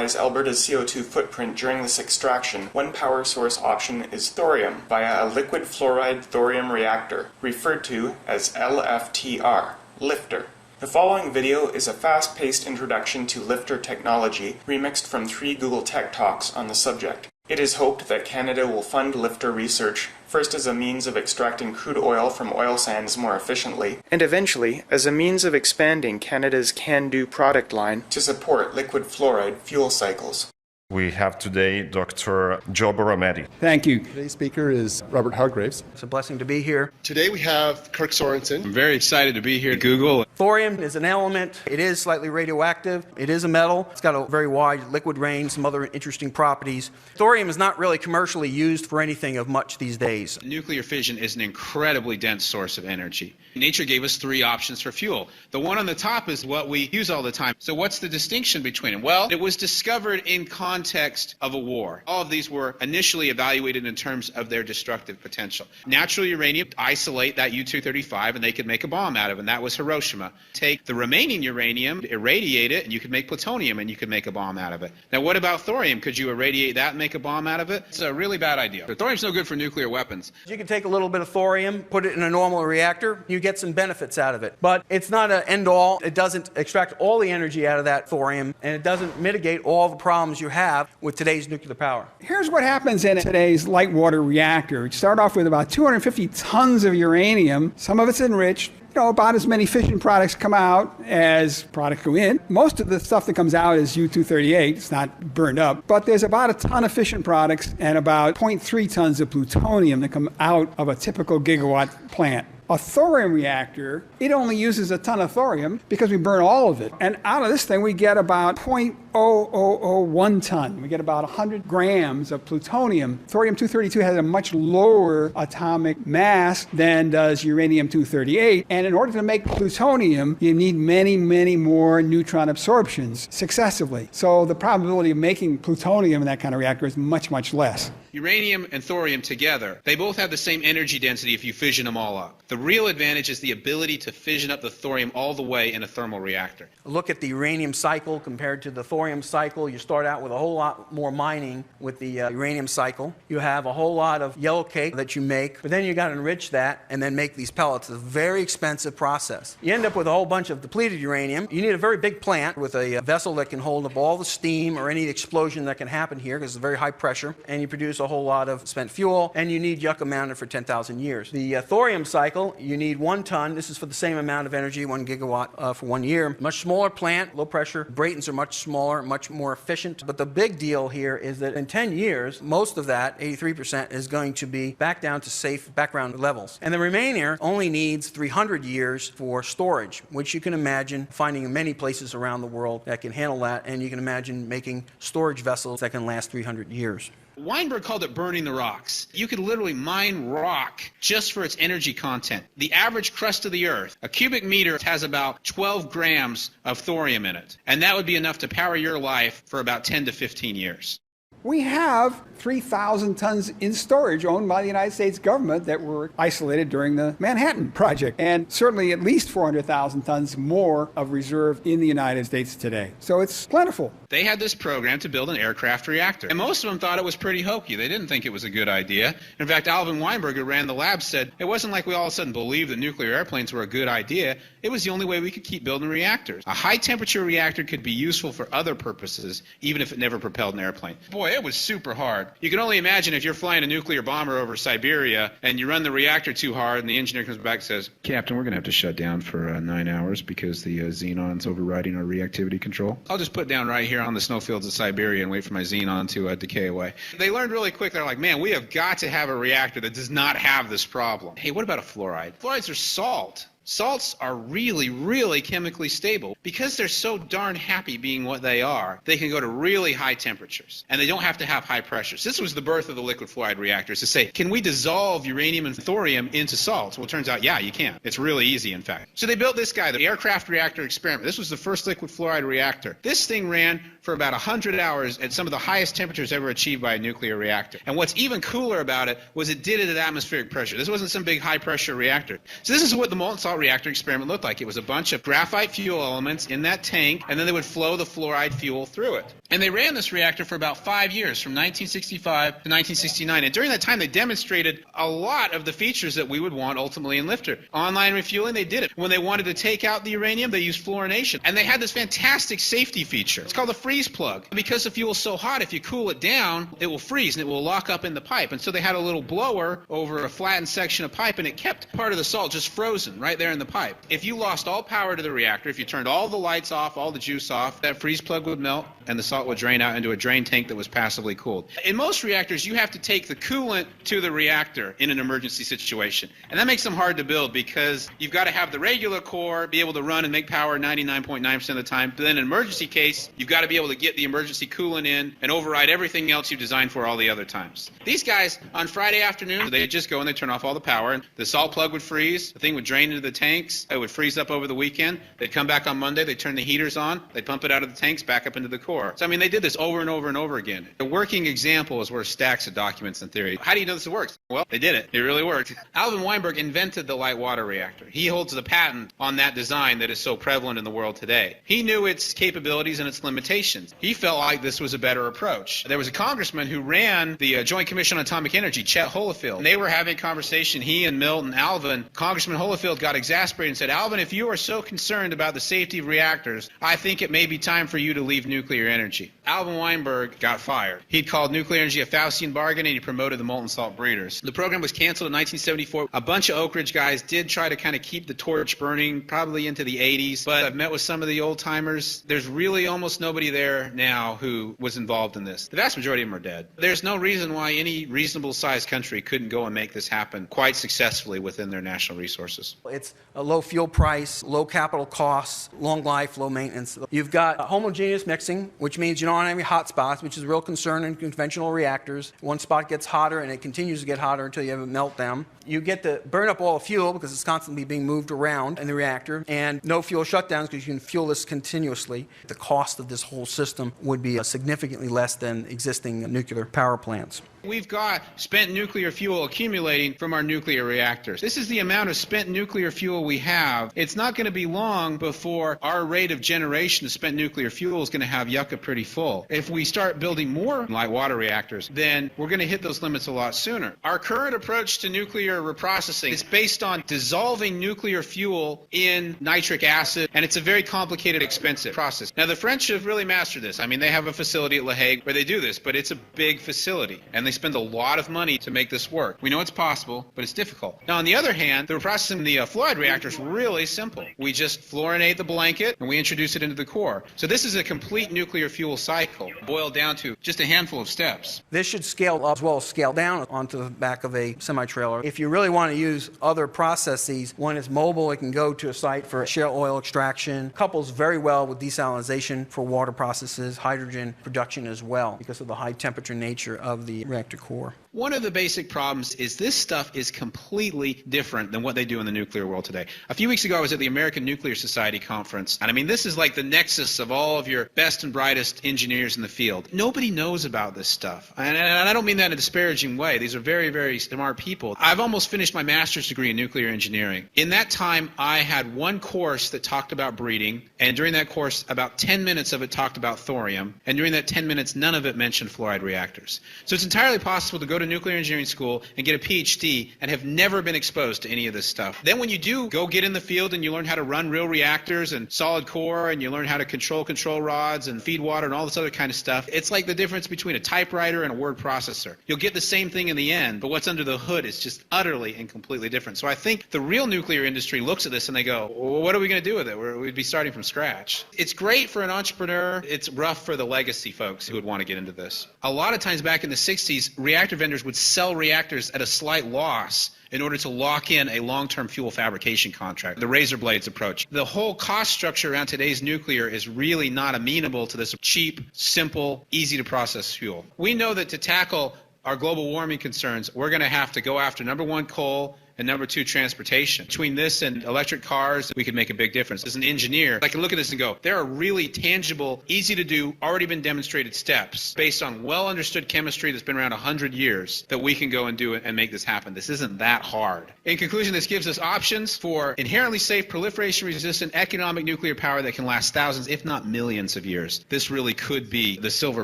minimize Alberta's CO2 footprint during this extraction, one power source option is thorium via a liquid-fluoride thorium reactor, referred to as LFTR, lifter. The following video is a fast-paced introduction to lifter technology remixed from 3 Google Tech Talks on the subject. It is hoped that Canada will fund lifter research, first as a means of extracting crude oil from oil sands more efficiently, and eventually as a means of expanding Canada's can-do product line to support liquid fluoride fuel cycles. We have today Dr. Joe Borrometti. Thank you. Today's speaker is Robert Hargraves. It's a blessing to be here. Today we have Kirk Sorensen. I'm very excited to be here at Google. Thorium is an element. It is slightly radioactive. It is a metal. It's got a very wide liquid range, some other interesting properties. Thorium is not really commercially used for anything of much these days. Nuclear fission is an incredibly dense source of energy. Nature gave us 3 options for fuel. The one on the top is what we use all the time. So what's the distinction between them? Well, it was discovered in context of a war. All of these were initially evaluated in terms of their destructive potential. Natural uranium, isolate that U-235 and they could make a bomb out of it, and that was Hiroshima. Take the remaining uranium, irradiate it, and you could make plutonium and you could make a bomb out of it. Now what about thorium? Could you irradiate that and make a bomb out of it? It's a really bad idea. But thorium's no good for nuclear weapons. You can take a little bit of thorium, put it in a normal reactor, you get some benefits out of it. But it's not an end-all. It doesn't extract all the energy out of that thorium, and it doesn't mitigate all the problems you have with today's nuclear power. Here's what happens in today's light water reactor. You start off with about 250 tons of uranium. Some of it's enriched. About as many fission products come out as products go in. Most of the stuff that comes out is U-238. It's not burned up. But there's about a ton of fission products and about 0.3 tons of plutonium that come out of a typical gigawatt plant. A thorium reactor, it only uses a ton of thorium because we burn all of it. And out of this thing, we get about 0.0001 ton. We get about 100 grams of plutonium. Thorium-232 has a much lower atomic mass than does uranium-238. And in order to make plutonium, you need many, many more neutron absorptions successively. So the probability of making plutonium in that kind of reactor is much, much less. Uranium and thorium together, they both have the same energy density if you fission them all up. The real advantage is the ability to fission up the thorium all the way in a thermal reactor. Look at the uranium cycle compared to the thorium cycle. You start out with a whole lot more mining with the uranium cycle. You have a whole lot of yellow cake that you make, but then you got to enrich that and then make these pellets. It's a very expensive process. You end up with a whole bunch of depleted uranium. You need a very big plant with a vessel that can hold up all the steam or any explosion that can happen here because it's very high pressure, and you produce a whole lot of spent fuel, and you need yucca mounted for 10,000 years. The thorium cycle, you need 1 ton. This is for the same amount of energy, 1 gigawatt for 1 year. Much smaller plant, low pressure. Braytons are much smaller, much more efficient. But the big deal here is that in 10 years, most of that, 83%, is going to be back down to safe background levels. And the remainder only needs 300 years for storage, which you can imagine finding in many places around the world that can handle that, and you can imagine making storage vessels that can last 300 years. Weinberg called it burning the rocks. You could literally mine rock just for its energy content. The average crust of the Earth, a cubic meter has about 12 grams of thorium in it. And that would be enough to power your life for about 10 to 15 years. We have 3,000 tons in storage owned by the United States government that were isolated during the Manhattan Project, and certainly at least 400,000 tons more of reserve in the United States today. So it's plentiful. They had this program to build an aircraft reactor, and most of them thought it was pretty hokey. They didn't think it was a good idea. In fact, Alvin Weinberg, who ran the lab, said it wasn't like we all of a sudden believed that nuclear airplanes were a good idea. It was the only way we could keep building reactors. A high-temperature reactor could be useful for other purposes, even if it never propelled an airplane. Boy, it was super hard. You can only imagine if you're flying a nuclear bomber over Siberia and you run the reactor too hard and the engineer comes back and says, Captain, we're going to have to shut down for 9 hours because the xenon's overriding our reactivity control. I'll just put down right here on the snowfields of Siberia and wait for my xenon to decay away. They learned really quick. They're like, man, we have got to have a reactor that does not have this problem. Hey, what about a fluoride? Fluorides are salt. Salts are really, really chemically stable. Because they're so darn happy being what they are, they can go to really high temperatures, and they don't have to have high pressures. This was the birth of the liquid fluoride reactors, to say, can we dissolve uranium and thorium into salts? Well, it turns out, yeah, you can. It's really easy, in fact. So they built this guy, the aircraft reactor experiment. This was the first liquid fluoride reactor. This thing ran for about 100 hours at some of the highest temperatures ever achieved by a nuclear reactor. And what's even cooler about it was it did it at atmospheric pressure. This wasn't some big high-pressure reactor. So this is what the molten salt salt reactor experiment looked like. It was a bunch of graphite fuel elements in that tank, and then they would flow the fluoride fuel through it. And they ran this reactor for about 5 years, from 1965 to 1969. And during that time, they demonstrated a lot of the features that we would want ultimately in Lifter. Online refueling, they did it. When they wanted to take out the uranium, they used fluorination. And they had this fantastic safety feature. It's called the freeze plug. Because the fuel is so hot, if you cool it down, it will freeze and it will lock up in the pipe. And so they had a little blower over a flattened section of pipe, and it kept part of the salt just frozen right there in the pipe. If you lost all power to the reactor, if you turned all the lights off, all the juice off, that freeze plug would melt and the salt would drain out into a drain tank that was passively cooled. In most reactors, you have to take the coolant to the reactor in an emergency situation. And that makes them hard to build because you've got to have the regular core be able to run and make power 99.9% of the time. But then in an emergency case, you've got to be able to get the emergency coolant in and override everything else you've designed for all the other times. These guys, on Friday afternoon, they'd just go and they'd turn off all the power, and the salt plug would freeze, the thing would drain into the tanks, it would freeze up over the weekend, they'd come back on Monday, they'd turn the heaters on, they'd pump it out of the tanks back up into the core. So I mean, they did this over and over and over again. The working example is worth stacks of documents in theory. How do you know this works? Well, they did it. It really worked. Alvin Weinberg invented the light water reactor. He holds the patent on that design that is so prevalent in the world today. He knew its capabilities and its limitations. He felt like this was a better approach. There was a congressman who ran the Joint Commission on Atomic Energy, Chet Holofield. And they were having a conversation, he and Milt and Alvin. Congressman Holofield got exasperated and said, Alvin, if you are so concerned about the safety of reactors, I think it may be time for you to leave nuclear energy. Alvin Weinberg got fired. He'd called nuclear energy a Faustian bargain, and he promoted the molten salt breeders. The program was canceled in 1974. A bunch of Oak Ridge guys did try to kind of keep the torch burning, probably into the 80s, but I've met with some of the old timers. There's really almost nobody there now who was involved in this. The vast majority of them are dead. There's no reason why any reasonable sized country couldn't go and make this happen quite successfully within their national resources. It's a low fuel price, low capital costs, long life, low maintenance. You've got homogeneous mixing, which means you don't have any hot spots, which is a real concern in conventional reactors. One spot gets hotter and it continues to get hotter until you have a meltdown. You get to burn up all the fuel because it's constantly being moved around in the reactor, and no fuel shutdowns because you can fuel this continuously. The cost of this whole system would be significantly less than existing nuclear power plants. We've got spent nuclear fuel accumulating from our nuclear reactors. This is the amount of spent nuclear fuel we have. It's not going to be long before our rate of generation of spent nuclear fuel is going to have yucca pretty full. If we start building more light water reactors, then we're going to hit those limits a lot sooner. Our current approach to nuclear reprocessing is based on dissolving nuclear fuel in nitric acid, and it's a very complicated, expensive process. Now, the French have really mastered this. I mean, they have a facility at La Hague where they do this, but it's a big facility, and they spend a lot of money to make this work. We know it's possible, but it's difficult. Now, on the other hand, the reprocessing in the fluoride reactor is really simple. We just fluorinate the blanket, and we introduce it into the core. So this is a complete nuclear fuel cycle, boiled down to just a handful of steps. This should scale up as well as scale down onto the back of a semi-trailer. If you really want to use other processes, one is mobile. It can go to a site for shale oil extraction. Couples very well with desalination for water processes, hydrogen production as well, because of the high temperature nature of the reactor core. One of the basic problems is this stuff is completely different than what they do in the nuclear world today. A few weeks ago, I was at the American Nuclear Society conference, and I mean, this is like the nexus of all of your best and brightest engineers in the field. Nobody knows about this stuff, and I don't mean that in a disparaging way. These are very, very smart people. I've almost finished my master's degree in nuclear engineering. In that time, I had one course that talked about breeding, and during that course, about 10 minutes of it talked about thorium, and during that 10 minutes, none of it mentioned fluoride reactors. So it's entirely possible to go to nuclear engineering school and get a PhD and have never been exposed to any of this stuff. Then when you do go get in the field and you learn how to run real reactors and solid core, and you learn how to control rods and feed water and all this other kind of stuff, it's like the difference between a typewriter and a word processor. You'll get the same thing in the end, but what's under the hood is just utterly and completely different. So I think the real nuclear industry looks at this and they go, well, what are we going to do with it? We'd be starting from scratch. It's great for an entrepreneur. It's rough for the legacy folks who would want to get into this. A lot of times back in the 60s, reactor vendors would sell reactors at a slight loss in order to lock in a long-term fuel fabrication contract, the razor blades approach. The whole cost structure around today's nuclear is really not amenable to this cheap, simple, easy-to-process fuel. We know that to tackle our global warming concerns, we're going to have to go after, number one, coal, and number two, transportation. Between this and electric cars, we could make a big difference. As an engineer, I can look at this and go, there are really tangible, easy to do, already been demonstrated steps based on well understood chemistry that's been around 100 years that we can go and do it and make this happen. This isn't that hard. In conclusion, this gives us options for inherently safe, proliferation resistant, economic nuclear power that can last thousands, if not millions of years. This really could be the silver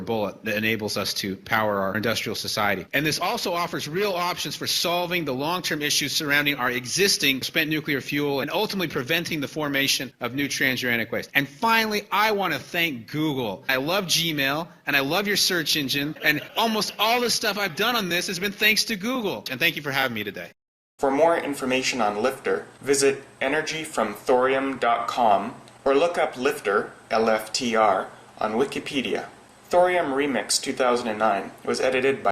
bullet that enables us to power our industrial society. And this also offers real options for solving the long-term issues surrounding our existing spent nuclear fuel and ultimately preventing the formation of new transuranic waste. And finally, I want to thank Google. I love Gmail, and I love your search engine, and almost all the stuff I've done on this has been thanks to Google. And thank you for having me today. For more information on LFTR, visit energyfromthorium.com or look up LFTR, LFTR, on Wikipedia. Thorium Remix 2009 was edited by